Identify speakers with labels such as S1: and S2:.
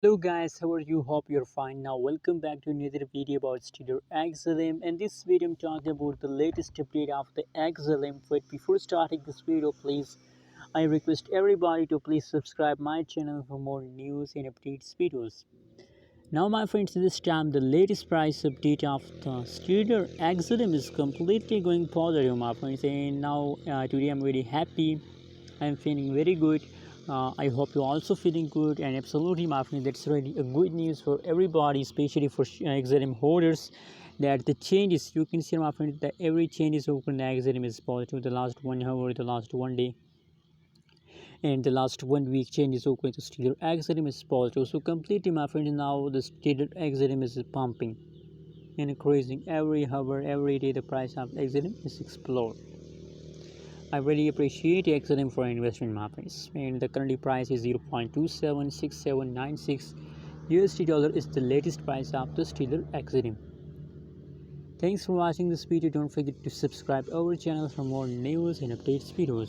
S1: Hello guys, how are you? Hope you're fine. Now welcome back to another video about Stellar XLM. And this video I'm talking about the latest update of the XLM. But before starting this video, please I request everybody to please subscribe my channel for more news and updates videos. Now my friends, this time the latest price update of the Stellar XLM is completely going positive, my friends. And now today I'm very happy. I'm feeling very good. I hope you're also feeling good, and absolutely, my friend, that's really a good news for everybody, especially for XLM holders. That the changes you can see, my friend, that every change is open. The XLM is positive. The last 1 hour, the last 1 day, and the last 1 week change is open. The Stellar XLM is positive. So completely, my friend, now the Stellar XLM is pumping and increasing every hour, every day. The price of XLM is explored. I really appreciate XLM for investment, my friends. And the current price is 0.276796 USD dollar is the latest price of the Stellar XLM. Thanks for watching this video. Don't forget to subscribe our channel for more news and updates videos.